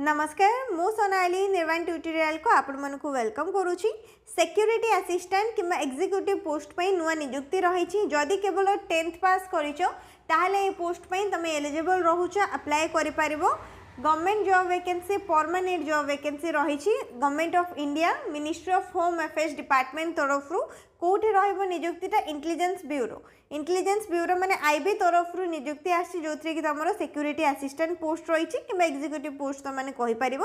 नमस्कार मु सोनाली निर्वाण ट्यूटोरियल को आपण मन को वेलकम करुछि। सिक्योरिटी असिस्टेंट किंबा एग्जीक्यूटिव पोस्ट पई नुआ नियुक्ति रही जदि केवल 10th पास करिछो ताहले ए पोस्ट पई तमे एलिजिबल रहुछो अप्लाई करि परिबो। Government job vacancy permanent job vacancy रही government of India ministry of home affairs department तरफ कौटी रहिबो नियुक्तिटा इंटेलिजेंस ब्यूरो माने आईबी तरफ नियुक्ति आसी जो कि तुम सिक्योरिटी असिस्टेंट पोस्ट रही कि एग्जीक्यूटिव पोस्ट तुम मैंने कहीपर।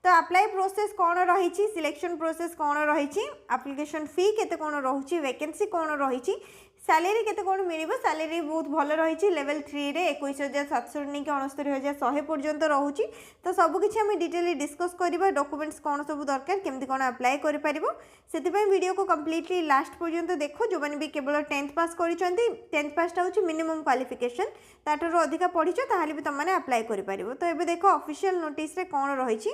तो अप्लाई प्रोसेस कौन रही सिलेक्शन प्रोसेस कौन रही एप्लिकेशन फी केते कौन रही वैकेंसी कौन रही सैलरी केते कौन मिल सैलरी बहुत भल रही लेवल 3 रे 21,700 नहीं कि 69,100 पर्यंत रोचे। तो सबकि आम डिटेली डिस्कस करवा डॉक्यूमेंट्स कौन सब दरकार केमती कौन अप्लाई कर वीडियो को कम्प्लीटली लास्ट पर्यंत देखो जो मैंने भी केवल 10th पास कर 10th पासटा हूँ मिनिमम क्वालिफिकेशन ताठू अधिका पढ़ी ताहले भी तुमने अप्लाई कर। तो ये देख ऑफिशियल नोटिस रे कौन रही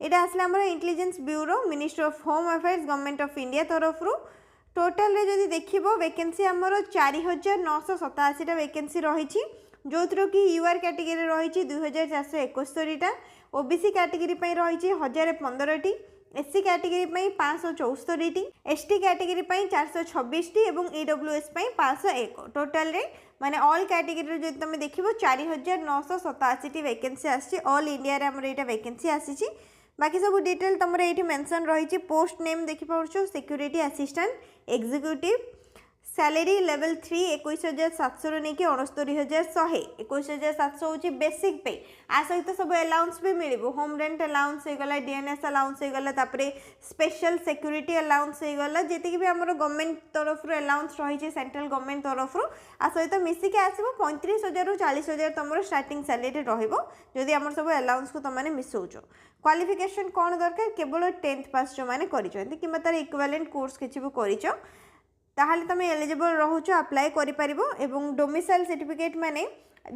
यहाँ आसला आम intelligence bureau ministry of home affairs government of India तरफ टोटाल रे जदि देखिबो वैकेंसी आमर 4,987 वैकेंसी रही जो थ्रू कि यूआर कैटेगरी रही 2,471 ओबीसी कैटेगरी रही 1,015 एससी कैटेगरी 574 एसटी कैटेगरी 426 और ईडब्ल्यूएस 501 टोटाल रे माने ऑल कैटेगरी जो तुम देखो 4,987 वैकेंसी आसी ऑल इंडिया रे हमर एटा वैकेंसी आसी। बाकी सब डिटेल तुम ये मेंशन रही पोस्ट नेम देखिपुर security assistant executive salary level 3 21,700 नहीं कि 69,100 21,700 हूँ बेसिक पे आ सहित सब अलाउंस भी मिल होम रेंट अलाउंस होगला डीएनएस अलाउंस होगला स्पेशल सिक्योरिटी अलाउंस होगला जी भी आम गवर्नमेंट तरफ अलाउंस रही सेंट्रल गवर्नमेंट तरफ आ सहित मिसिक आसो 35,000 ରୁ 40,000 तुम स्टार्टिंग सैलरी रही आम सब अलाउंस को तुमने मिसौच। क्वालिफिकेशन कौन दरकार केवल 10th पास जो मैंने कि तार इक्विवेलेंट कोर्स किसी भी कर ताहले तुम एलिजिबल रहुचो अप्लाई करि एवं डोमिसाइल सर्टिफिकेट माने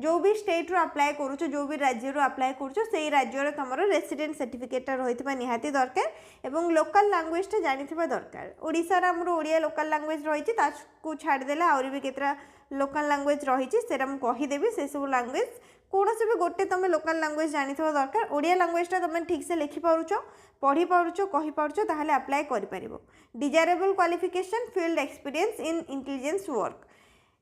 जो भी स्टेट रो अप्लाई करूचो जो भी राज्य रो अप्लाई करूचो से राज्य रो तुमरो रेसिडेंट सर्टिफिकेट रहितबा निहाती दरकार एवं लोकल लैंग्वेज टा जानिथिबा दरकार। ओडिसा रा हमरो ओडिया लोकल लैंग्वेज रही ताकू छाड़ देला आउरी भी केतरा लोकल लैंग्वेज रही सेरा हम कहि देबी से सब लैंग्वेज कौन से भी गोटे तुम लोकल लैंग्वेज जानी दरकार ओडिया लैंग्वेजटा तुम ठीक से लिखि पारुचो पढ़ी पारुचो कहि पारुचो ताहले अप्लाई करि परिबो। Desirable qualification field experience in intelligence work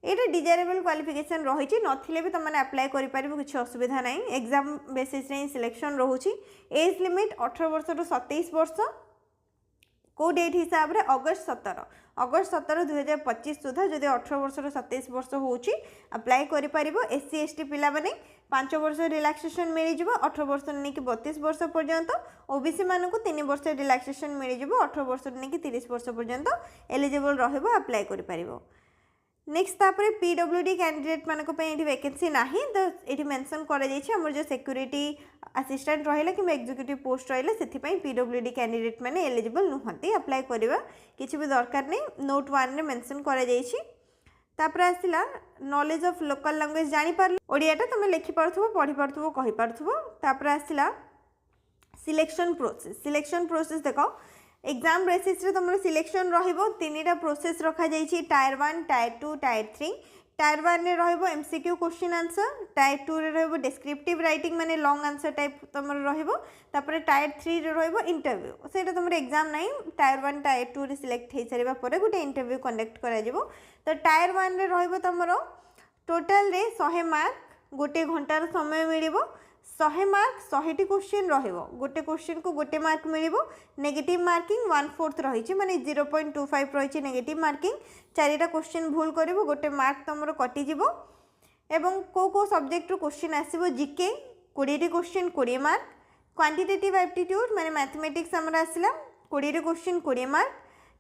ये डिजायरेबल क्वालिफिकेशन रही नथिले भी तुमने अप्लाई करि परिबो किछि असुविधा नहीं एग्जाम बेसिस रे सिलेक्शन रहउची। एज लिमिट 18 वर्ष रु 27 वर्ष को डेट हिसाब रे अगस्त 17 2025 सुधा जदि 18 वर्ष रु 27 वर्ष होउची अप्लाई करि परिबो। एससी एसटी पिला माने 5 वर्ष रिलैक्सेशन मिल जिवो 18 वर्ष नहीं कि 32 वर्ष पर्यंत ओबीसी मान को 3 वर्ष रिलैक्सेशन मिल जिवो 18 वर्ष नहीं कि 30 वर्ष पर्यंत एलिजिबल रहबो अप्लाई करि परिबो। नेक्स्ट तापर पीडब्ल्यूडी कैंडिडेट मानक ये वैकेंसी नाही तो ये मेंशन कर आमर जो सिक्योरिटी असिस्टेंट रहा कि एग्जीक्यूटिव पोस्ट रहा से पीडब्ल्यूडी कैंडिडेट मैंने एलिजिबल नुहति अप्लाई करवा किसी भी दरकार नहीं नोट 1 रे मेंशन कर आसला नॉलेज ऑफ लोकल लैंग्वेज जानी पार ओडियाटा तुम लिखि पार्थुबो पढ़ी पार्थुबो कहि पार्थुबो। तापर आसला सिलेक्शन प्रोसेस देखो एग्जाम बेसिस रे तुम सिलेक्शन रहिबो 3टा प्रोसेस रखा जाइछि टायर 1 टायर 2 टायर 3 टायर 1 रे रहिबो एमसीक्यू क्वेश्चन आंसर टायर 2 रे रहिबो डिस्क्रिप्टिव राइटिंग माने लॉन्ग आंसर टाइप तुम रहिबो तापर टायर 3 रे रहिबो इंटरव्यू सेटा तुम एग्जाम नहीं टायर 1 टायर 2 रे सिलेक्ट हो सारा पर गोटे इंटरव्यू कंडक्ट करा जिवो। तो टायर 1 रे रहिबो तुमरो टोटल रे 100 मार्क गोटे घंटार समय मिलिबो 100 मार्क 100टी क्वेश्चन रहिबो गोटे क्वेश्चन को गोटे मार्क मिलिबो। नेगेटिव मार्किंग 1/4 रही माने 0.25 रही नेगेटिव मार्किंग 4टा क्वेश्चन भूल करिवो गोटे मार्क तुमरो कटि जिवो एवं को सब्जेक्ट रो क्वेश्चन आसीबो जीके 20टी क्वेश्चन 20 मार्क क्वांटिटेटिव एप्टीट्यूड माने मैथमेटिक्स हमर आसिला 20टी question 20 mark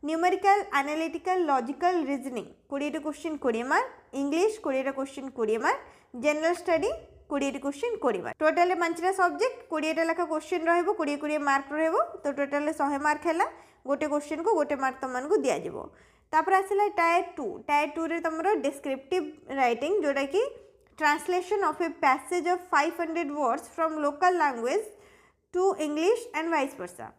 numerical analytical logical reasoning 20टी क्वेश्चन 20 मार्क इंग्लिश 20टा क्वेश्चन 20 मार्क जनरल स्टडी 20टी क्वेश्चन 20 मार्क टोटल 5टा सब्जेक्ट 20टा लेखा क्वेश्चन रहिबो 20 मार्क रहिबो। तो टोटल 100 मार्क हैला गोटे क्वेश्चन को गोटे मार्क तुम को दिया जिवो। तापर आसला टायर 2 रे तुमरो डिस्क्रिप्टिव राइटिंग जोटा कि translation of a passage of 500 words from local language to English and vice versa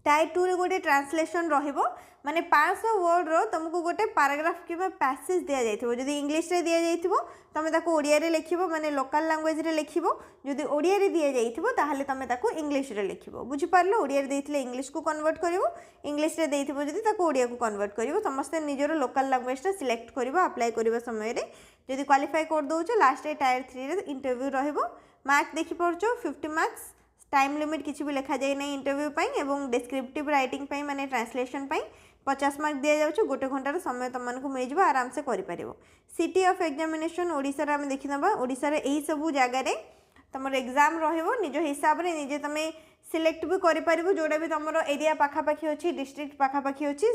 tier 2 रे गोटे ट्रांसलेशन रहिबो माने 500 वर्ड रो तुमको गोटे पैराग्राफ कि पैसेज दिया जाइथिबो जदी इंग्लिश रे दिया जाइथिबो तमे ताको ओडिया रे लिखिबो माने लोकल लैंग्वेज रे लिखिबो जदी ओडिया रे दिया जाइथिबो ताहले तमे ताको इंग्लिश रे लिखिबो बुझि पारलो ओडिया रे देथिले इंग्लिश को कन्वर्ट करिवो इंग्लिश रे देथिबो जदी ताको ओडिया को कन्वर्ट करिवो समस्त निजरो लोकल लैंग्वेज टा सिलेक्ट करिवो अप्लाई करिवो समय रे जदी क्वालिफाई कर दोछो लास्ट रे टायर 3 रे इंटरव्यू रहिबो मार्क देखि परछो 50 मार्क्स टाइम लिमिट किसी भी लिखा जाए नहीं इंटरव्यू पाई एवं डिस्क्रिप्टिव राइटिंग पाई माने ट्रांसलेशन पाई 50 मार्क दिया जाउछ गोटे घंटार समय तुमको मिल जाए आराम से करि सिटी ऑफ एग्जामिनेशन ओडिशा रे हम देखि नबा ओडिशा रे एही सब जगह रे तुम एग्जाम रहिबो निज हिसाब रे निजे तमे सिलेक्ट भी करि परिबो जोडा भी तुमरो एरिया पाखा पाखी अछि डिस्ट्रिक्ट पाखा पाखी अछि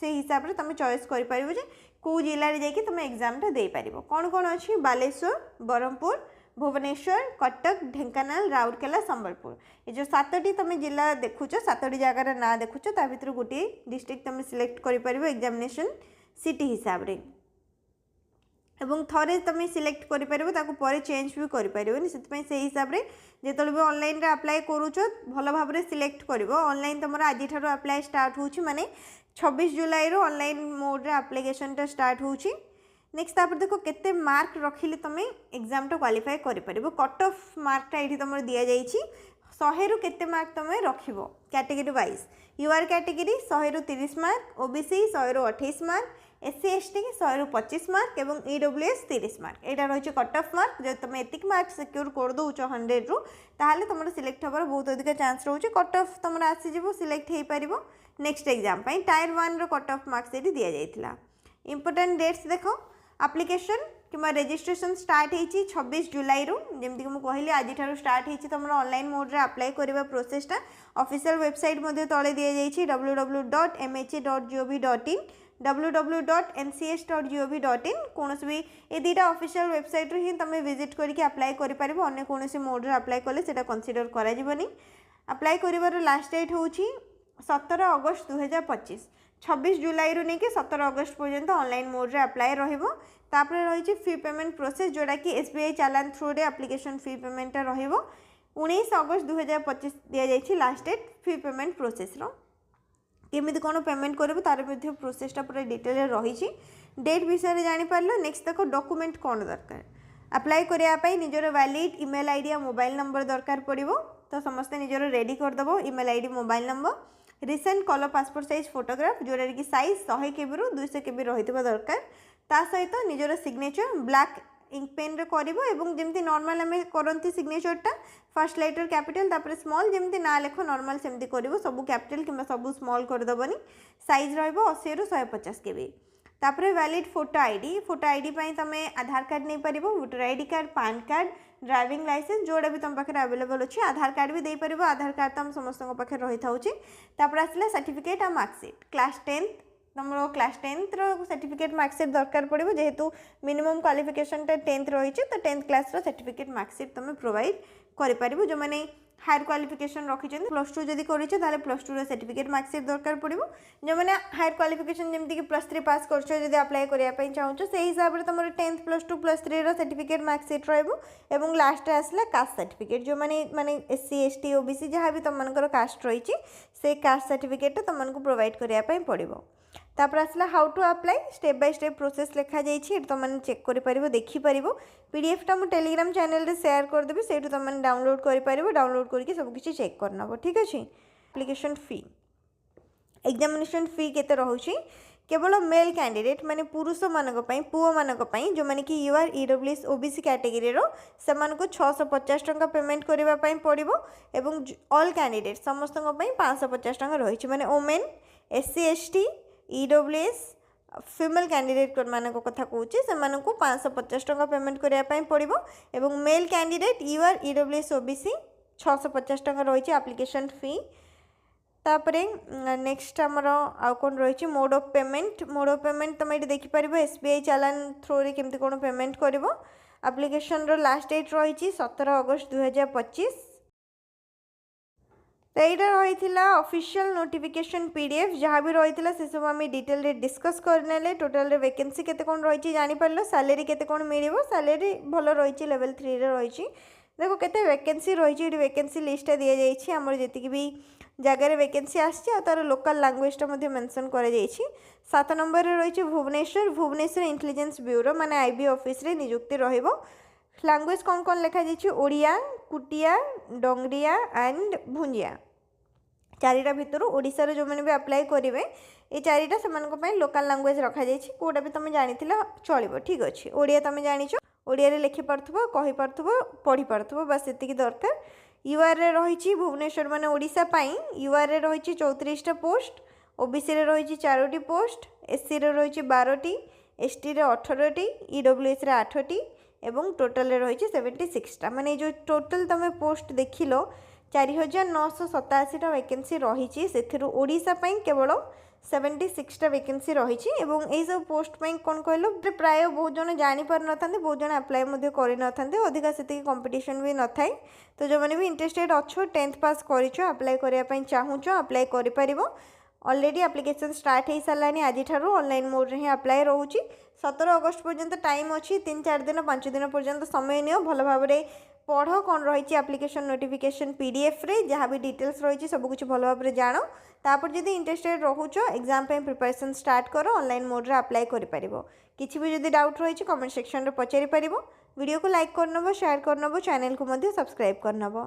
से हिसाब रे तमे चॉइस करि परिबो जे को जिल्ला रे जाई कि तमे एग्जाम टा दे परिबो कोन अछि बालेश्वर बरहमपुर भुवनेश्वर कटक ढेंकानाल राउरकेला संबलपुर ये जो 7टी तुम जिला देखुच 7टी जगार ना देखुच ता भीतर गोटे डिस्ट्रिक्ट तुम सिलेक्ट करि परिबो एग्जामिनेशन सिटी हिसाब रे एवं थरे तुम सिलेक्ट करि परिबो ताको परे चेंज भी करि परिबोनी सेति पई से हिसाब रे जेतले भी ऑनलाइन रे अप्लाई करूछ भलो भाव रे सिलेक्ट करिवो ऑनलाइन तमरा आजि ठारो अप्लाई स्टार्ट होउची माने 26 जुलाई रो ऑनलाइन मोड रे एप्लीकेशन टा स्टार्ट होउची नेक्स्ट तापर देखो केते मार्क रखिले तुमे एग्जाम टा क्वालिफाई करि परिबो कट ऑफ मार्क टा एठी तुमर दिया जाईची 100 रु केते मार्क तुमे रखिबो कैटेगरी वाइज यूआर कैटेगरी 100 रु 30 मार्क ओबीसी 100 रु 28 मार्क एससी एसटी 100 रु 25 मार्क एवं ईडब्ल्यूएस 30 मार्क एटा रहिछ कट ऑफ मार्क जे तुमे एतिक मार्क सिक्योर कर दोउछ 100 रु ताहाले तुमर सिलेक्ट होबार बहुत अधिक चांस रहउछ कट ऑफ तुमर आसी जिवो सिलेक्ट हेई परिबो नेक्स्ट एग्जाम पई टायर 1 रो कट ऑफ मार्क्स एठी दिया जाइथिला इंपोर्टेंट डेट्स देखो एप्लिकेशन कि रजिस्ट्रेशन स्टार्ट होती 26 जुलाई रु जमती मुझे कहली आज स्टार्ट होती तुम ऑनलाइन मोड रे अप्लाई करवा प्रोसेसटा ऑफिशियल वेबसाइट मध्य तले दि जाइए www.mha.gov.in www.ncs.gov.in कौन भी ये दुटा ऑफिशियल वेबसाइट रे ही तुम विजिट करके अप्लाई कर पार अन्य कौन मोड रे अप्लाई कले सेटा कंसीडर करा जीवनी अप्लाई करिवार लास्ट डेट होची 17 अगस्त 2025 26 जुलाई रु नहीं कि 17 अगस्त पर्यंत ऑनलाइन मोड रे अप्लाई रहिबो तापर रही फी पेमेंट प्रोसेस जोड़ा कि एसबीआई चालान थ्रू रे एप्लीकेशन फी पेमेंट रहिबो 19 अगस्त 2025 दिया जाइछि last date fee payment process रो केमिति कोन पेमेंट करबो तार मध्ये प्रोसेसटा पूरा डिटेल रे रहिछि डेट विषय रे जानि पारलो नेक्स्ट देखो डॉक्यूमेंट कोन दरकार अप्लाई करिया पई निजरो वैलिड ईमेल आईडी या मोबाइल नंबर दरकार पड़िबो तो समस्त निजरो रेडी कर दबो email ID mobile number recent colour passport size photograph जोड़ा कि साइज 100 केबी रु 200 केबी रहितबा दरकार ता सहित निजर सिग्नेचर ब्लैक इंक पेन रे करिवो एवं जेमती नॉर्मल हमें करंती सिग्नेचर टा फर्स्ट लेटर कैपिटल तापर स्मॉल जेमती ना लेखो नॉर्मल सेमती करिवो सब कैपिटल किबा सब स्मॉल कर दबनी साइज रहइबो 80 रु 150 केबी तापर वैलिड फोटो आईडी पई तमे आधार कार्ड नै परिबो voter ID card PAN card driving licence जोड़ा भी तुम पाखे अवेलेबल अच्छे आधार कार्ड भी दे पारिबो आधार कार्ड तो हम समस्त पाखे रही था तापर आसला सर्टिफिकेट आ मार्कशीट क्लास 10 तुम क्लास 10 रो सर्टिफिकेट मार्कशीट दरकार पड़ो जेहेतु मिनिमम क्वालिफिकेशन 10th रही तो 10th क्लास रो सर्टिफिकेट मार्कशीट तुम प्रोवाइड करि पारिबो जो माने हायर क्वालिफिकेशन रखिछन +2 जदि करिछ ताले +2 रो सर्टिफिकेट मार्कशीट दरकार पड़िबो जो माने हायर क्वालिफिकेशन जेमति कि +3 पास करछो जदि अप्लाई करिया पई चाहछो से हिसाब रे तमरो 10th +2 +3 रो सर्टिफिकेट मार्कशीट रहइबो एवं लास्ट आसला कास्ट सर्टिफिकेट जो माने एससी एसटी ओबीसी जहाँ भी तुम मानकर कास्ट रही से कास्ट सर्टिफिकेट तुमको प्रोवाइड करिया पई पड़िबो तापर आसला how to apply step by step process लिखा जाइए तुम मैंने चेक कर देखिपर पीडीएफ टा मु टेलीग्राम चैनल रे शेयर करदेवी से तुम मैंने डाउनलोड कर डाउनलोड करके सब किसी चेक करनब ठीक अच्छे एप्लिकेशन फी एग्जामिनेशन फी केते रहुची केवल मेल कैंडिडेट माने पुरुष मानक पई पुओ मानक पई जो माने कि यूआर ईडब्ल्यूएस ओबीसी कैटेगरी रो से मानको 650 टंका पेमेंट करबा पई पड़िबो एवं ऑल कैंडिडेट समस्त पई 550 टंका रहिछि माने women SC ST EWS female candidate मानक कथा कहूँ से 550 टंका पेमेंट करने पड़ो एवं male candidate UR EWS OBC 650 टंका रही एप्लिकेशन फी तापरे नेक्स्ट आमर आउ कौन रही मोड ऑफ पेमेंट तुम ये देखिपर एसबीआई चालान थ्रू रे केमती कौन पेमेंट कर एप्लिकेशन रो लास्ट डेट रही 17 अगस्त 2025 तो यहाँ रही ऑफिशियल नोटिफिकेशन पीडीएफ जहाँ भी रही से सब आम डिटेल रे डिस्कस करने टोटल रे वैकेंसी केते कौन रही जानी पारलो सैलरी केते कौन मिलिबो सैलरी भल रही लेवल 3 रे रही देखो केते वैकेंसी रही वैकेंसी लिस्ट दि जाइए आमर जी भी जगार वैकेंसी आसी तार लोकल लैंग्वेजटा मेंशन कर 7 नंबर रही भुवनेश्वर इंटेलिजेंस ब्यूरो माने आईबी ऑफिस रे निजुक्ति रहिबो लैंग्वेज कौन कौन लिखा जाइए ओडिया कुटिया डंगरिया एंड भुंजिया चारिटा भितर ओडिशा रे जो मैंने भी अप्लाई करेंगे ये चारिटा से लोकल लैंग्वेज रखा जाइए कोटा भी तुम जानी चलो ठीक अच्छे ओडिया तुम जानिच ओडिया रे लिखि पार्थुबो कहि पार्थुबो पढ़ी पार्थुबो बस एतिकी दरकार यूआर रे रही भुवनेश्वर माने ओडिशा पाई यूआर रे रही 34टा पोस्ट ओबीसी रे रही 4टी पोस्ट एससी रे रही 12टी एसटी रे 18टी ईडब्ल्यूएस रे 8टी एवं टोटल रे रही 76टा माने जो टोटल तुम पोस्ट देखिल 4987टा वैकेंसी रही से ओडिशा पाई केवल 76टा वैकेंसी रही यही सब पोस्ट पाई कौन कहल प्राय बहुत जन जापर न था बहुत जन अप्लाई कर अधिका से कंपटीशन भी न थाए तो जो मैंने भी इंटरेस्टेड अच्छो 10th पास कर अप्लाई करने चाहूँ अप्लाई कर ऑलरेडी एप्लिकेशन स्टार्ट हो सारा आज ऑनलाइन मोड रे अप्लाई रोचे 17 अगस्त पर्यंत टाइम अच्छी 3-4 दिन 5 दिन पर्यंत समय नियो भल भाव पढ़ कौन रही एप्लिकेशन नोटिफिकेशन पीडीएफ रे जहाँ भी डिटेल्स रही सब कुछ भल भाव जान तापर जब इंटरेस्टेड रोच एग्जाम प्रिपरेशन स्टार्ट कर ऑनलाइन मोड रे अप्लाई कर किसी भी जब डाउट रही कमेंट सेक्शन रे पचारि पारिबो वीडियो को लाइक करनबो शेयर करनबो चैनल को सब्सक्राइब करनबो।